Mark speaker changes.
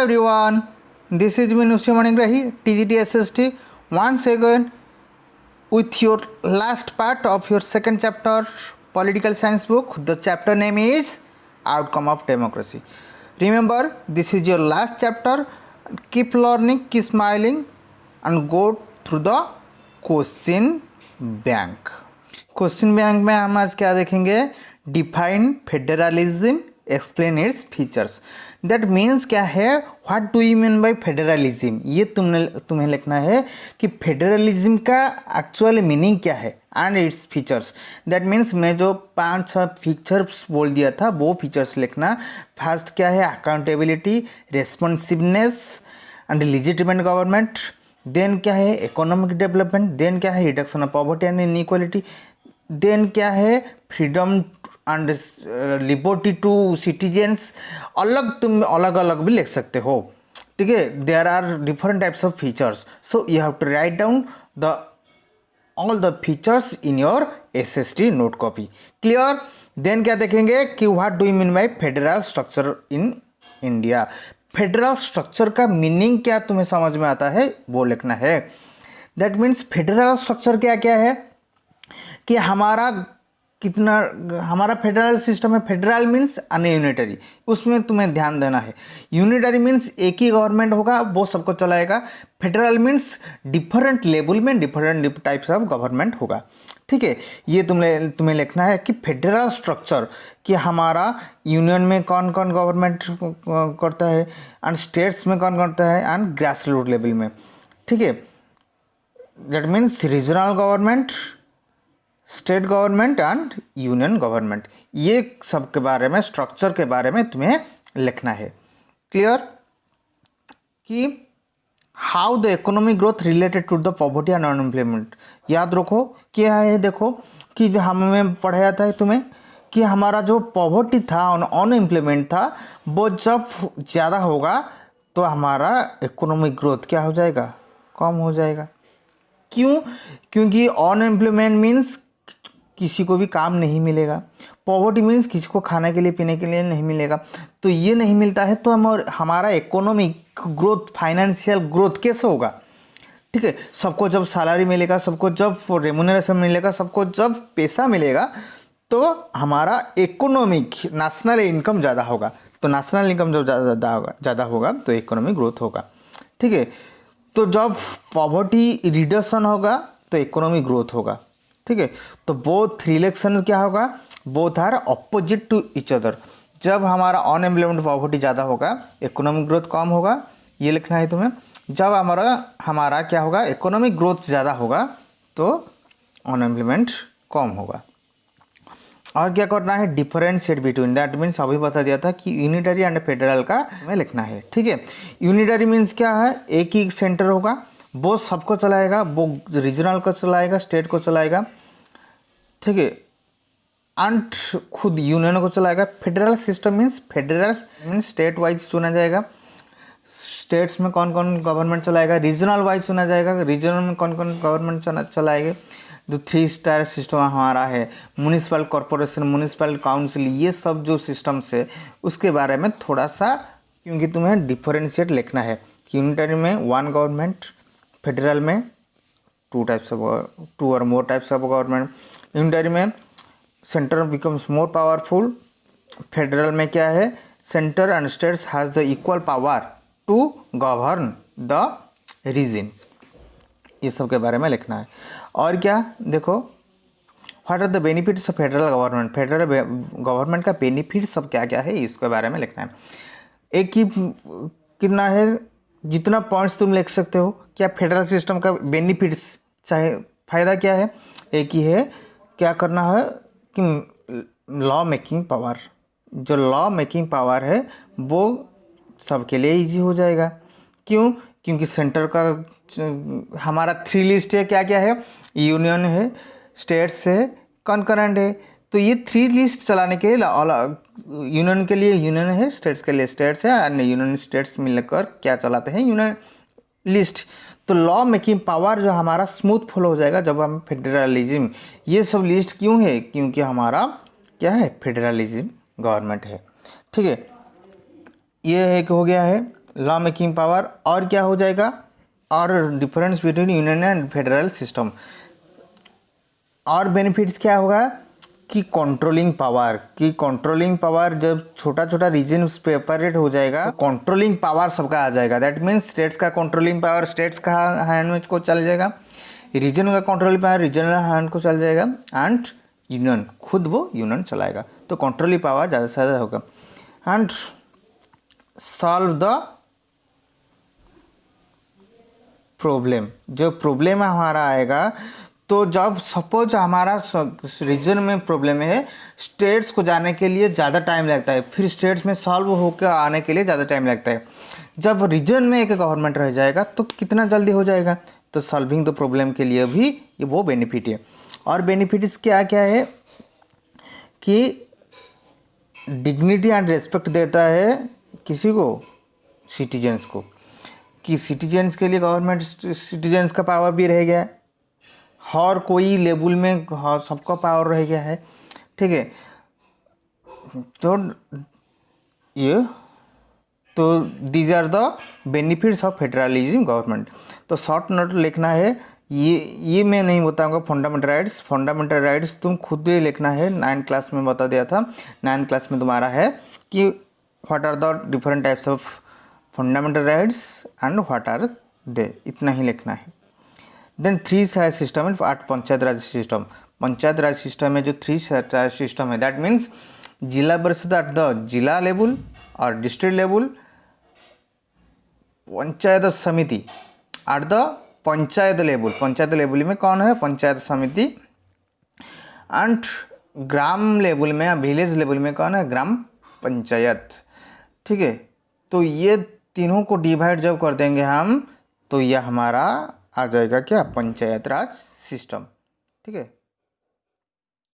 Speaker 1: everyone, this is Minushi Manigrahi, TGT SST, once again with your last part of your second chapter political science book. The chapter name is Outcome of Democracy. Remember, this is your last chapter. Keep learning, keep smiling and go through the question bank. Question bank में हम आज क्या देखेंगे? Define federalism, explain its features. That means क्या है, what do you mean bye federalism. ये तुम्हें लिखना है कि फेडरलिज्म का एक्चुअल मीनिंग क्या है and its features. That means मैं जो 5-6 फीचर्स बोल दिया था वो फीचर्स लिखना. फर्स्ट क्या है, accountability, responsiveness and legitimate government. Then क्या है, इकोनॉमिक डेवलपमेंट. देन क्या है, reduction of poverty and inequality. Then क्या है, freedom and liberty to citizens. तुम अलग अलग भी लिख सकते हो, ठीक है. There are different types of features, so you have to write down the all the features in your SST note copy. Clear. Then क्या देखेंगे कि what do you mean bye federal structure in India. Federal structure का meaning क्या तुम्हें समझ में आता है वो लिखना है. दैट मीन्स फेडरल स्ट्रक्चर क्या क्या है कि हमारा फेडरल सिस्टम है. फेडरल मीन्स अनयूनिटरी, उसमें तुम्हें ध्यान देना है. यूनिटरी मीन्स एक ही गवर्नमेंट होगा, वो सबको चलाएगा. फेडरल मीन्स डिफरेंट लेवल में डिफरेंट टाइप्स ऑफ गवर्नमेंट होगा, ठीक है. ये तुम्हें लिखना है कि फेडरल स्ट्रक्चर कि हमारा यूनियन में कौन कौन गवर्नमेंट करता है एंड स्टेट्स में कौन करता है एंड ग्रास रूट लेवल में, ठीक है. That means regional government, state government and union government. ये सब के बारे में, स्ट्रक्चर के बारे में तुम्हें लिखना है. क्लियर. कि how the economic growth related to the poverty and unemployment. याद रखो क्या है, देखो कि हमें पढ़ाया था तुम्हें कि हमारा जो पॉवर्टी था और अनएम्प्लॉयमेंट था वो जब ज़्यादा होगा तो हमारा इकोनॉमिक ग्रोथ क्या हो जाएगा, कम हो जाएगा. क्यों? क्योंकि अनएम्प्लॉयमेंट मीन्स किसी को भी काम नहीं मिलेगा. पॉवर्टी मीन्स किसी को खाने के लिए पीने के लिए नहीं मिलेगा. तो ये नहीं मिलता है तो हमारा इकोनॉमिक ग्रोथ, फाइनेंशियल ग्रोथ कैसे होगा, ठीक है. सबको जब सैलरी मिलेगा, सबको जब रेमुनरेशन मिलेगा, सबको जब पैसा मिलेगा तो हमारा इकोनॉमिक नेशनल इनकम ज़्यादा होगा. तो नेशनल इनकम जब ज़्यादा होगा तो इकोनॉमिक ग्रोथ होगा, ठीक है. तो जब पॉवर्टी रिडक्शन होगा तो इकोनॉमिक ग्रोथ होगा, ठीक है. तो बोथ रिलेशन क्या होगा, both are opposite to each other. जब हमारा अनएम्प्लॉयमेंट पॉवर्टी ज़्यादा होगा, इकोनॉमिक ग्रोथ कम होगा, ये लिखना है तुम्हें. जब हमारा क्या होगा, इकोनॉमिक ग्रोथ ज़्यादा होगा तो अनएम्प्लॉयमेंट कम होगा. और क्या करना है, डिफरेंशिएट बिटवीन. दैट मीन्स अभी बता दिया था कि यूनिटरी एंड फेडरल का हमें लिखना है, ठीक है. यूनिटरी मीन्स क्या है, एक ही सेंटर होगा, वो सबको चलाएगा, वो रीजनल को चलाएगा, स्टेट को चलाएगा, ठीक है, एंड खुद यूनियन को चलाएगा. Federal system means state wise चुना जाएगा. स्टेट्स में कौन कौन गवर्नमेंट चलाएगा, रीजनल वाइज चुना जाएगा, रीजनल में कौन कौन गवर्नमेंट चलाएंगे. जो 3 स्टार सिस्टम हमारा है, म्युनिसिपल कॉरपोरेशन, म्युनिसिपल काउंसिल, ये सब जो सिस्टम्स है उसके बारे में थोड़ा सा, क्योंकि तुम्हें डिफरेंशिएट लिखना है. यूनिटरी में 1 गवर्नमेंट, फेडरल में 2 और more types of government. Unitary में centre becomes more powerful. Federal में क्या है, centre and states has the equal power to govern the regions. ये सब के बारे में लिखना है. और क्या देखो, what are the benefits of federal government. Federal government का बेनिफिट सब क्या क्या है इसके बारे में लिखना है. एक ही कितना है, जितना पॉइंट्स तुम लिख सकते हो. क्या फेडरल सिस्टम का बेनिफिट्स, चाहे फ़ायदा क्या है, एक ही है. क्या करना है कि लॉ मेकिंग पावर, जो लॉ मेकिंग पावर है वो सबके लिए इजी हो जाएगा. क्यों? क्योंकि सेंटर का हमारा 3 लिस्ट है, क्या क्या है, यूनियन है, स्टेट्स है, कॉन्करेंट है. तो ये 3 लिस्ट चलाने के लिए यूनियन के लिए यूनियन है, स्टेट्स के लिए स्टेट्स है, और यूनियन स्टेट्स मिलकर क्या चलाते हैं, यूनियन लिस्ट. तो लॉ मेकिंग पावर जो हमारा स्मूथ फ्लो हो जाएगा जब हम फेडरलिज्म. ये सब लिस्ट क्यों है, क्योंकि हमारा क्या है, फेडरलिज्म गवर्नमेंट है, ठीक है. ये एक हो गया है लॉ मेकिंग पावर, और क्या हो जाएगा, और difference between union and federal system. और बेनिफिट्स क्या होगा कि कंट्रोलिंग पावर जब छोटा छोटा रीजन सेपरेट हो जाएगा तो कंट्रोलिंग पावर सबका आ जाएगा। दैट मीन्स स्टेट्स का कंट्रोलिंग पावर स्टेट्स का हैंड में को चल जाएगा, रीजन का कंट्रोलिंग पावर रीजनल हैंड को चल जाएगा, एंड यूनियन खुद वो यूनियन चलाएगा। तो कंट्रोलिंग पावर ज़्यादा से ज़्यादा होगा। एंड सॉल्व द प्रॉब्लम, जो प्रॉब्लम हमारा आएगा, तो जब सपोज हमारा रीजन में प्रॉब्लम है, स्टेट्स को जाने के लिए ज़्यादा टाइम लगता है, फिर स्टेट्स में सॉल्व होकर आने के लिए ज़्यादा टाइम लगता है। जब रीजन में एक गवर्नमेंट रह जाएगा तो कितना जल्दी हो जाएगा। तो सॉल्विंग द प्रॉब्लम के लिए भी ये वो बेनिफिट है। और बेनिफिट्स क्या क्या है कि डिग्निटी एंड रेस्पेक्ट देता है किसी को, सिटीजन्स को, कि सिटीजन्स के लिए गवर्नमेंट सिटीजन्स का पावर भी रह गया है, और कोई लेवल में सबका पावर रह गया है। ठीक है, तो these are the benefits of federalism government. तो शॉर्ट नोट लिखना है, ये मैं नहीं बताऊंगा। फंडामेंटल राइट्स तुम खुद ही लिखना है, 9th क्लास में बता दिया था। 9th क्लास में तुम्हारा है कि what are the different types of fundamental rights and what are they, इतना ही लिखना है। देन 3 टायर सिस्टम है, 8 पंचायत राज सिस्टम। पंचायत राज सिस्टम में जो 3 टायर सिस्टम है, दैट मीन्स जिला परिषद एट द जिला लेवल और डिस्ट्रिक्ट लेवल, पंचायत समिति एट द पंचायत लेवल में कौन है, पंचायत समिति, एंड ग्राम लेवल में, विलेज लेवल में कौन है, ग्राम पंचायत। ठीक है, तो ये तीनों को डिवाइड जब कर देंगे हम, तो यह हमारा आ जाएगा क्या, पंचायत राज सिस्टम। ठीक है।